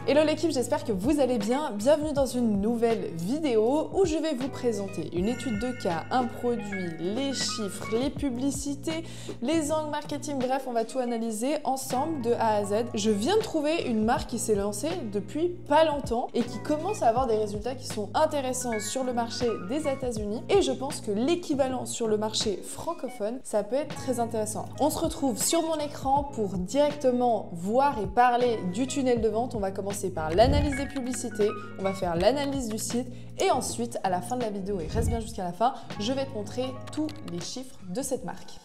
Hello l'équipe, j'espère que vous allez bien. Bienvenue dans une nouvelle vidéo où je vais vous présenter une étude de cas, un produit, les chiffres, les publicités, les angles marketing, bref, on va tout analyser ensemble de A à Z. Je viens de trouver une marque qui s'est lancée depuis pas longtemps et qui commence à avoir des résultats qui sont intéressants sur le marché des États-Unis et je pense que l'équivalent sur le marché francophone, ça peut être très intéressant. On se retrouve sur mon écran pour directement voir et parler du tunnel de vente. On va commencer par l'analyse des publicités, on va faire l'analyse du site et ensuite à la fin de la vidéo, et reste bien jusqu'à la fin, je vais te montrer tous les chiffres de cette marque.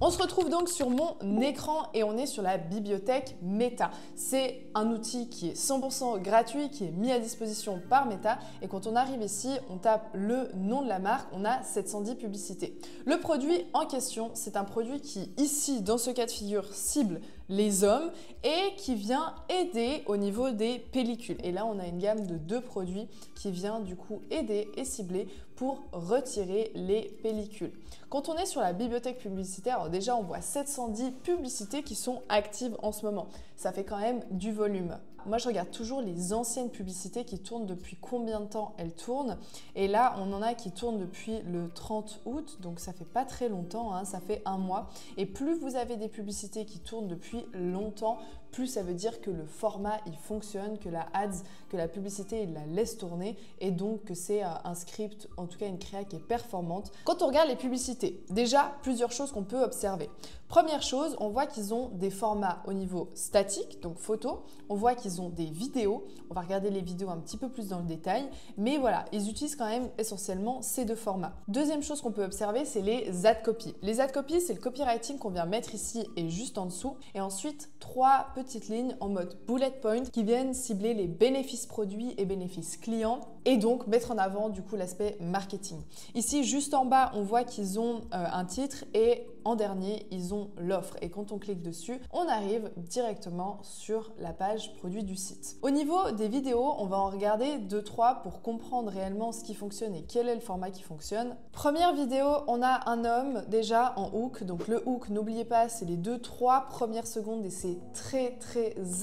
On se retrouve donc sur mon écran et on est sur la bibliothèque Meta. C'est un outil qui est 100% gratuit, qui est mis à disposition par Meta et quand on arrive ici, on tape le nom de la marque, on a 710 publicités. Le produit en question, c'est un produit qui ici, dans ce cas de figure, cible les hommes et qui vient aider au niveau des pellicules. Et là, on a une gamme de 2 produits qui vient du coup aider et cibler pour retirer les pellicules. Quand on est sur la bibliothèque publicitaire, alors déjà on voit 710 publicités qui sont actives en ce moment. Ça fait quand même du volume. Moi, je regarde toujours les anciennes publicités qui tournent depuis combien de temps elles tournent. Et là, on en a qui tournent depuis le 30 août, donc ça fait pas très longtemps, hein, ça fait un mois. Et plus vous avez des publicités qui tournent depuis longtemps, plus ça veut dire que le format il fonctionne, que la ads, que la publicité il la laisse tourner et donc que c'est un script, en tout cas une créa qui est performante. Quand on regarde les publicités, déjà plusieurs choses qu'on peut observer. Première chose, on voit qu'ils ont des formats au niveau statique, donc photo. On voit qu'ils ont des vidéos. On va regarder les vidéos un petit peu plus dans le détail. Mais voilà, ils utilisent quand même essentiellement ces 2 formats. Deuxième chose qu'on peut observer, c'est les ad copies. Les ad copies, c'est le copywriting qu'on vient mettre ici et juste en dessous. Et ensuite, 3 petites lignes en mode bullet point qui viennent cibler les bénéfices produits et bénéfices clients et donc mettre en avant du coup l'aspect marketing. Ici, juste en bas, on voit qu'ils ont un titre et en dernier, ils ont l'offre. Et quand on clique dessus, on arrive directement sur la page produit du site. Au niveau des vidéos, on va en regarder 2-3 pour comprendre réellement ce qui fonctionne et quel est le format qui fonctionne. Première vidéo, on a un homme déjà en hook. Donc le hook, n'oubliez pas, c'est les 2-3 premières secondes et c'est très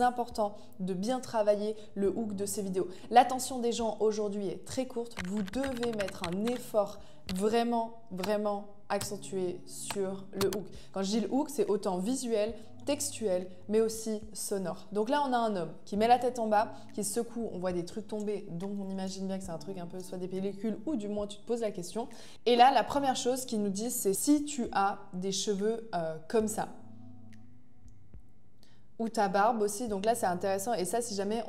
important de bien travailler le hook de ces vidéos. L'attention des gens aujourd'hui est très courte. Vous devez mettre un effort vraiment accentué sur le hook. Quand je dis le hook, c'est autant visuel, textuel, mais aussi sonore. Donc là, on a un homme qui met la tête en bas, qui secoue, on voit des trucs tomber, donc on imagine bien que c'est un truc un peu soit des pellicules ou du moins tu te poses la question. Et là, la première chose qu'ils nous disent, c'est si tu as des cheveux comme ça. Ou ta barbe aussi, donc là c'est intéressant et ça si jamais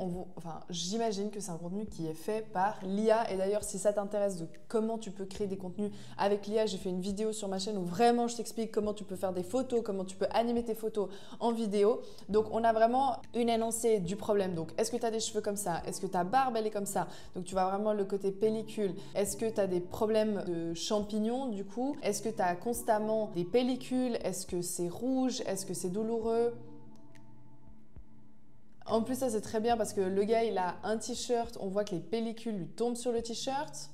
j'imagine que c'est un contenu qui est fait par l'IA et d'ailleurs si ça t'intéresse de comment tu peux créer des contenus avec l'IA, j'ai fait une vidéo sur ma chaîne où vraiment je t'explique comment tu peux faire des photos, comment tu peux animer tes photos en vidéo. Donc on a vraiment une énoncée du problème, donc est-ce que tu as des cheveux comme ça, est-ce que ta barbe elle est comme ça, donc tu vois vraiment le côté pellicule, est-ce que tu as des problèmes de champignons du coup, est-ce que tu as constamment des pellicules, est-ce que c'est rouge, est-ce que c'est douloureux. En plus, ça c'est très bien parce que le gars il a un t-shirt, on voit que les pellicules lui tombent sur le t-shirt.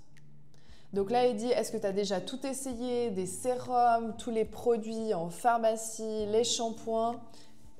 Donc là il dit est-ce que tu as déjà tout essayé, des sérums, tous les produits en pharmacie, les shampoings,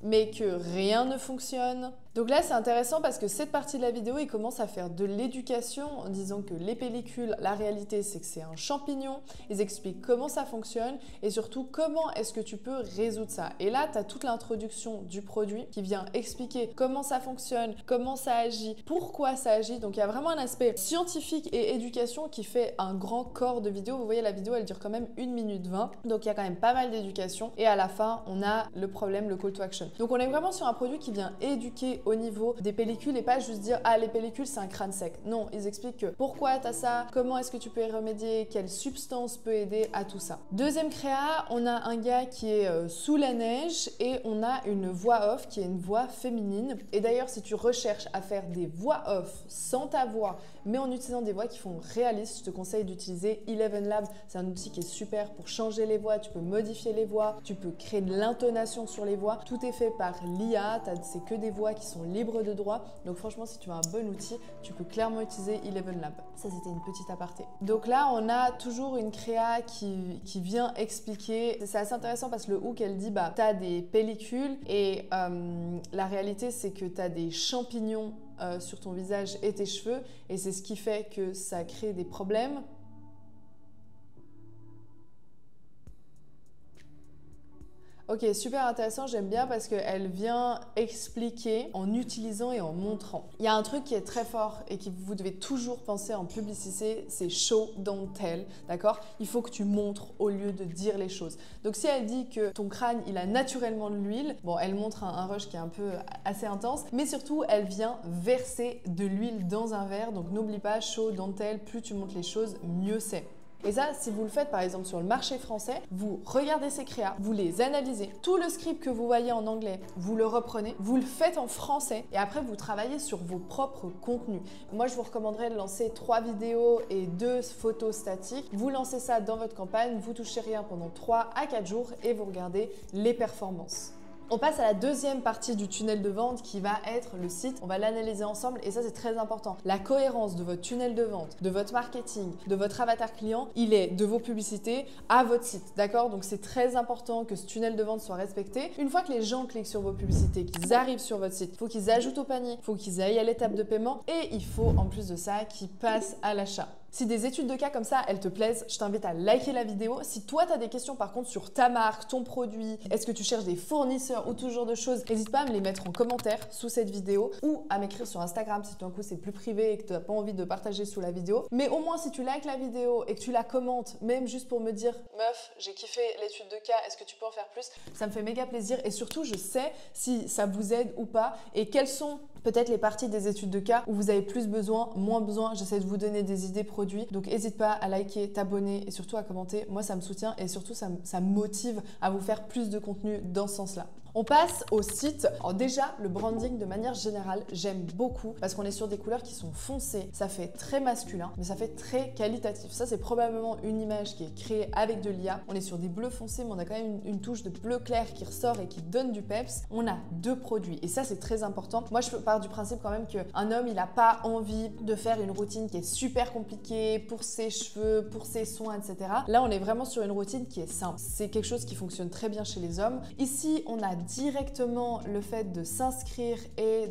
mais que rien ne fonctionne. Donc là c'est intéressant parce que cette partie de la vidéo il commence à faire de l'éducation en disant que les pellicules, la réalité c'est que c'est un champignon. Ils expliquent comment ça fonctionne et surtout comment est-ce que tu peux résoudre ça. Et là tu as toute l'introduction du produit qui vient expliquer comment ça fonctionne, comment ça agit, pourquoi ça agit. Donc il y a vraiment un aspect scientifique et éducation qui fait un grand corps de vidéo. Vous voyez la vidéo elle dure quand même 1 minute 20. Donc il y a quand même pas mal d'éducation et à la fin on a le problème, le call to action. Donc on est vraiment sur un produit qui vient éduquer au niveau des pellicules et pas juste dire ah les pellicules c'est un crâne sec. Non, ils expliquent que pourquoi tu as ça, comment est-ce que tu peux y remédier, quelle substance peut aider à tout ça. Deuxième créa, on a un gars qui est sous la neige et on a une voix off qui est une voix féminine. Et d'ailleurs si tu recherches à faire des voix off sans ta voix mais en utilisant des voix qui font réalistes, je te conseille d'utiliser Eleven Labs. C'est un outil qui est super pour changer les voix, tu peux modifier les voix, tu peux créer de l'intonation sur les voix, tout est fait par l'IA, c'est que des voix qui sont libres de droit. Donc franchement, si tu as un bon outil, tu peux clairement utiliser Eleven Lab. Ça, c'était une petite aparté. Donc là, on a toujours une créa qui vient expliquer. C'est assez intéressant parce que le hook, elle dit, bah, tu as des pellicules et la réalité, c'est que tu as des champignons sur ton visage et tes cheveux et c'est ce qui fait que ça crée des problèmes. Ok, super intéressant, j'aime bien parce qu'elle vient expliquer en utilisant et en montrant. Il y a un truc qui est très fort et que vous devez toujours penser en publicité, c'est show, don't tell, d'accord? Il faut que tu montres au lieu de dire les choses. Donc si elle dit que ton crâne, il a naturellement de l'huile, bon, elle montre un rush qui est un peu assez intense, mais surtout, elle vient verser de l'huile dans un verre. Donc n'oublie pas, show, don't tell, plus tu montres les choses, mieux c'est. Et ça, si vous le faites par exemple sur le marché français, vous regardez ces créas, vous les analysez, tout le script que vous voyez en anglais, vous le reprenez, vous le faites en français et après vous travaillez sur vos propres contenus. Moi, je vous recommanderais de lancer 3 vidéos et 2 photos statiques. Vous lancez ça dans votre campagne, vous touchez rien pendant 3 à 4 jours et vous regardez les performances. On passe à la deuxième partie du tunnel de vente qui va être le site. On va l'analyser ensemble et ça c'est très important. La cohérence de votre tunnel de vente, de votre marketing, de votre avatar client, il est de vos publicités à votre site, d'accord? Donc c'est très important que ce tunnel de vente soit respecté. Une fois que les gens cliquent sur vos publicités, qu'ils arrivent sur votre site, il faut qu'ils ajoutent au panier, il faut qu'ils aillent à l'étape de paiement et il faut en plus de ça qu'ils passent à l'achat. Si des études de cas comme ça, elles te plaisent, je t'invite à liker la vidéo. Si toi, tu as des questions par contre sur ta marque, ton produit, est-ce que tu cherches des fournisseurs ou tout ce genre de choses, n'hésite pas à me les mettre en commentaire sous cette vidéo ou à m'écrire sur Instagram si tout d'un coup c'est plus privé et que tu n'as pas envie de partager sous la vidéo. Mais au moins, si tu likes la vidéo et que tu la commentes, même juste pour me dire « Meuf, j'ai kiffé l'étude de cas, est-ce que tu peux en faire plus ?» Ça me fait méga plaisir et surtout, je sais si ça vous aide ou pas et quelles sont peut-être les parties des études de cas où vous avez plus besoin, moins besoin. J'essaie de vous donner des idées produits. Donc n'hésite pas à liker, t'abonner et surtout à commenter. Moi, ça me soutient et surtout, ça me motive à vous faire plus de contenu dans ce sens-là. On passe au site. Alors déjà, le branding de manière générale, j'aime beaucoup parce qu'on est sur des couleurs qui sont foncées. Ça fait très masculin, mais ça fait très qualitatif. Ça, c'est probablement une image qui est créée avec de l'IA. On est sur des bleus foncés, mais on a quand même une touche de bleu clair qui ressort et qui donne du peps. On a 2 produits et ça, c'est très important. Moi, je pars du principe quand même qu'un homme, il n'a pas envie de faire une routine qui est super compliquée pour ses cheveux, pour ses soins, etc. Là, on est vraiment sur une routine qui est simple. C'est quelque chose qui fonctionne très bien chez les hommes. Ici, on a directement le fait de s'inscrire et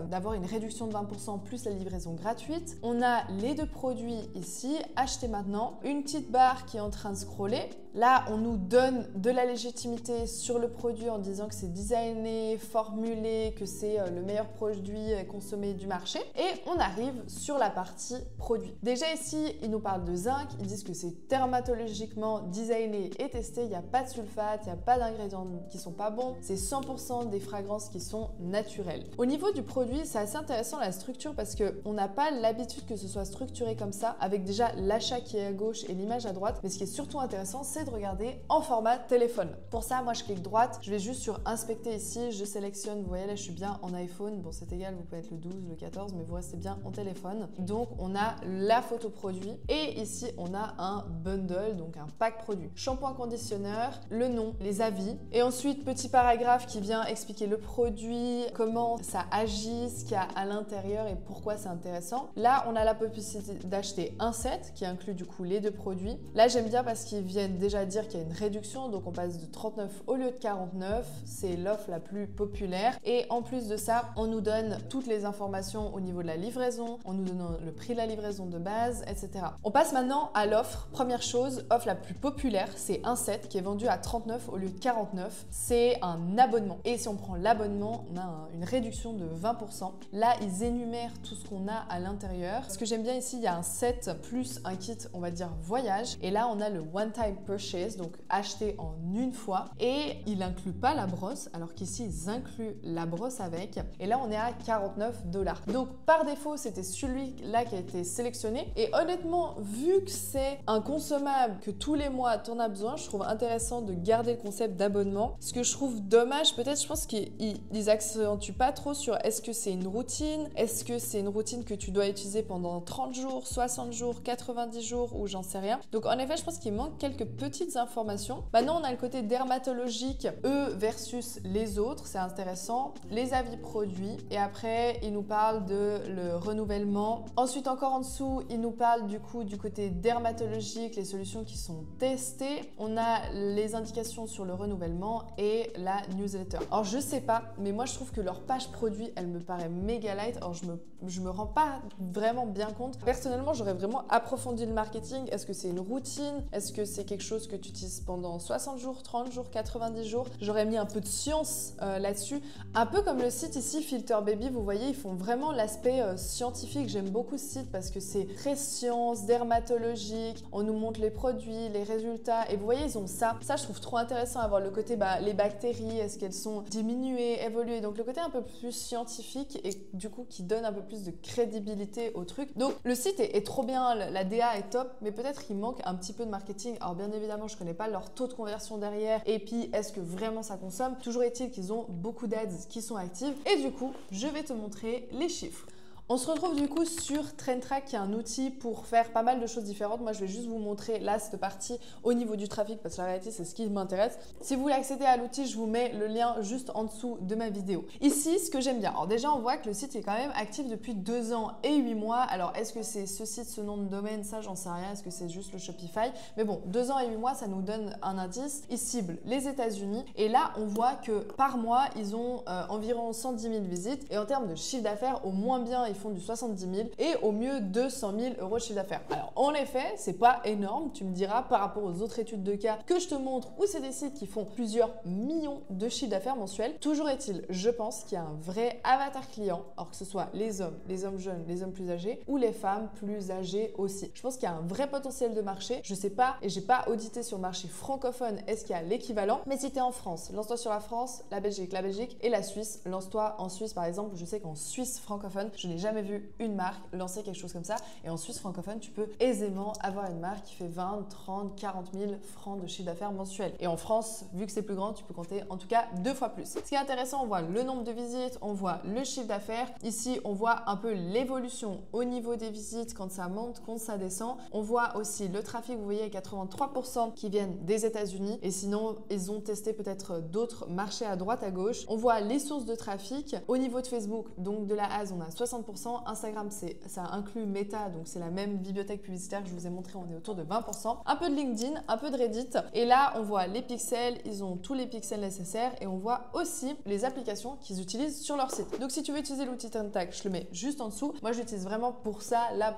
d'avoir une réduction de 20% plus la livraison gratuite. On a les 2 produits ici, achetez maintenant, une petite barre qui est en train de scroller. Là, on nous donne de la légitimité sur le produit en disant que c'est designé, formulé, que c'est le meilleur produit consommé du marché. Et on arrive sur la partie produit. Déjà ici, ils nous parlent de zinc, ils disent que c'est dermatologiquement designé et testé, il n'y a pas de sulfate, il n'y a pas d'ingrédients qui sont pas bons, c'est 100% des fragrances qui sont naturelles. Au niveau du produit, c'est assez intéressant la structure parce qu'on n'a pas l'habitude que ce soit structuré comme ça, avec déjà l'achat qui est à gauche et l'image à droite, mais ce qui est surtout intéressant, c'est de regarder en format téléphone. Pour ça, moi je clique droite, je vais juste sur inspecter ici, je sélectionne, vous voyez là je suis bien en iPhone, bon c'est égal, vous pouvez être le 12, le 14, mais vous restez bien en téléphone. Donc on a la photo produit et ici on a un bundle, donc un pack produit. Shampoing, conditionneur, le nom, les avis et ensuite petit paragraphe qui vient expliquer le produit, comment ça agit, ce qu'il y a à l'intérieur et pourquoi c'est intéressant. Là on a la possibilité d'acheter un set qui inclut du coup les 2 produits. Là j'aime bien parce qu'ils viennent déjà dire qu'il y a une réduction, donc on passe de 39 au lieu de 49, c'est l'offre la plus populaire et en plus de ça on nous donne toutes les informations au niveau de la livraison, on nous donne le prix de la livraison de base, etc. On passe maintenant à l'offre. Première chose, offre la plus populaire, c'est un set qui est vendu à 39 au lieu de 49, c'est un abonnement et si on prend l'abonnement on a une réduction de 20%. Là ils énumèrent tout ce qu'on a à l'intérieur. Ce que j'aime bien ici, il y a un set plus un kit on va dire voyage et là on a le one time purchase, donc acheter en une fois et il inclut pas la brosse alors qu'ici ils incluent la brosse avec et là on est à 49 $. Donc par défaut c'était celui-là qui a été sélectionné et honnêtement vu que c'est un consommable que tous les mois t'en as besoin, je trouve intéressant de garder le concept d'abonnement. Ce que je trouve dommage dommage, peut-être, je pense qu'ils accentuent pas trop sur est-ce que c'est une routine, est-ce que c'est une routine que tu dois utiliser pendant 30 jours, 60 jours, 90 jours ou j'en sais rien. Donc en effet, je pense qu'il manque quelques petites informations. Maintenant, on a le côté dermatologique, eux versus les autres, c'est intéressant. Les avis produits et après, ils nous parlent de le renouvellement. Ensuite, encore en dessous, ils nous parlent du coup du côté dermatologique, les solutions qui sont testées. On a les indications sur le renouvellement et la newsletter. Alors je sais pas, mais moi je trouve que leur page produit, elle me paraît méga light. Alors je me rends pas vraiment bien compte. Personnellement, j'aurais vraiment approfondi le marketing. Est-ce que c'est une routine? Est-ce que c'est quelque chose que tu utilises pendant 60 jours, 30 jours, 90 jours? J'aurais mis un peu de science là-dessus. Un peu comme le site ici, Filter Baby, vous voyez, ils font vraiment l'aspect scientifique. J'aime beaucoup ce site parce que c'est très science, dermatologique. On nous montre les produits, les résultats. Et vous voyez, ils ont ça. Ça, je trouve trop intéressant à voir le côté, les bactéries, est-ce qu'elles sont diminuées, évoluées. Donc le côté un peu plus scientifique et du coup qui donne un peu plus de crédibilité au truc. Donc le site est trop bien, la DA est top, mais peut-être il manque un petit peu de marketing. Alors bien évidemment, je connais pas leur taux de conversion derrière et puis est-ce que vraiment ça consomme. Toujours est-il qu'ils ont beaucoup d'ads qui sont actives et du coup, je vais te montrer les chiffres. On se retrouve du coup sur TrendTrack qui est un outil pour faire pas mal de choses différentes. Moi, je vais juste vous montrer là cette partie au niveau du trafic parce que la réalité, c'est ce qui m'intéresse. Si vous voulez accéder à l'outil, je vous mets le lien juste en dessous de ma vidéo. Ici, ce que j'aime bien. Alors déjà, on voit que le site est quand même actif depuis 2 ans et 8 mois. Alors, est-ce que c'est ce site, ce nom de domaine? Ça, j'en sais rien. Est-ce que c'est juste le Shopify? Mais bon, 2 ans et 8 mois, ça nous donne un indice. Ils ciblent les États-Unis et là, on voit que par mois, ils ont environ 110 000 visites et en termes de chiffre d'affaires, au moins bien, ils font du 70 000 et au mieux 200 000 euros de chiffre d'affaires. Alors en effet, c'est pas énorme, tu me diras, par rapport aux autres études de cas que je te montre où c'est des sites qui font plusieurs millions de chiffre d'affaires mensuels. Toujours est-il, je pense qu'il y a un vrai avatar client, alors que ce soit les hommes jeunes, les hommes plus âgés ou les femmes plus âgées aussi. Je pense qu'il y a un vrai potentiel de marché. Je sais pas et j'ai pas audité sur le marché francophone est-ce qu'il y a l'équivalent, mais si tu es en France, lance-toi sur la France, la Belgique et la Suisse. Lance-toi en Suisse par exemple. Je sais qu'en Suisse francophone, je n'ai jamais vu une marque lancer quelque chose comme ça et en Suisse francophone tu peux aisément avoir une marque qui fait 20, 30, 40 000 francs de chiffre d'affaires mensuel et en France vu que c'est plus grand tu peux compter en tout cas 2 fois plus. Ce qui est intéressant, on voit le nombre de visites, on voit le chiffre d'affaires, ici on voit un peu l'évolution au niveau des visites quand ça monte, quand ça descend, on voit aussi le trafic, vous voyez 83% qui viennent des États-Unis et sinon ils ont testé peut-être d'autres marchés à droite à gauche. On voit les sources de trafic au niveau de Facebook, donc de la base on a 60%, Instagram, ça inclut Meta, donc c'est la même bibliothèque publicitaire que je vous ai montré, on est autour de 20%. Un peu de LinkedIn, un peu de Reddit. Et là, on voit les pixels, ils ont tous les pixels nécessaires et on voit aussi les applications qu'ils utilisent sur leur site. Donc si tu veux utiliser l'outil TrendTrack, je le mets juste en dessous. Moi, je l'utilise vraiment pour ça, là,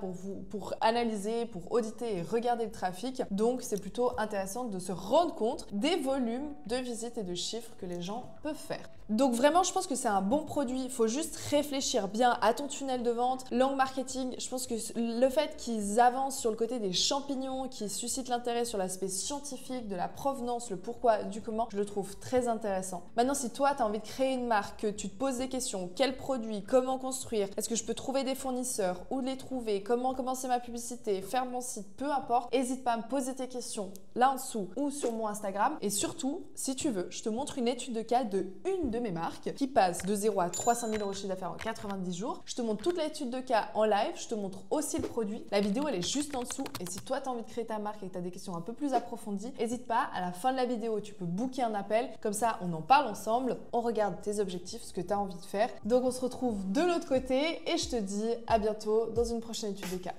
pour analyser, pour auditer et regarder le trafic. Donc, c'est plutôt intéressant de se rendre compte des volumes de visites et de chiffres que les gens peuvent faire. Donc vraiment, je pense que c'est un bon produit. Il faut juste réfléchir bien à ton tunnel de vente, langue marketing. Je pense que le fait qu'ils avancent sur le côté des champignons, qui suscitent l'intérêt sur l'aspect scientifique, de la provenance, le pourquoi, du comment, je le trouve très intéressant. Maintenant, si toi, tu as envie de créer une marque, que tu te poses des questions, quel produit, comment construire, est-ce que je peux trouver des fournisseurs, où les trouver, comment commencer ma publicité, faire mon site, peu importe, n'hésite pas à me poser tes questions là en dessous ou sur mon Instagram. Et surtout, si tu veux, je te montre une étude de cas de une de mes marques qui passe de 0 à 300 000 euros de chiffre d'affaires en 90 jours. Je te montre toute l'étude de cas en live, je te montre aussi le produit. La vidéo, elle est juste en dessous. Et si toi, tu as envie de créer ta marque et que tu as des questions un peu plus approfondies, n'hésite pas, à la fin de la vidéo, tu peux booker un appel. Comme ça, on en parle ensemble, on regarde tes objectifs, ce que tu as envie de faire. Donc, on se retrouve de l'autre côté et je te dis à bientôt dans une prochaine étude de cas.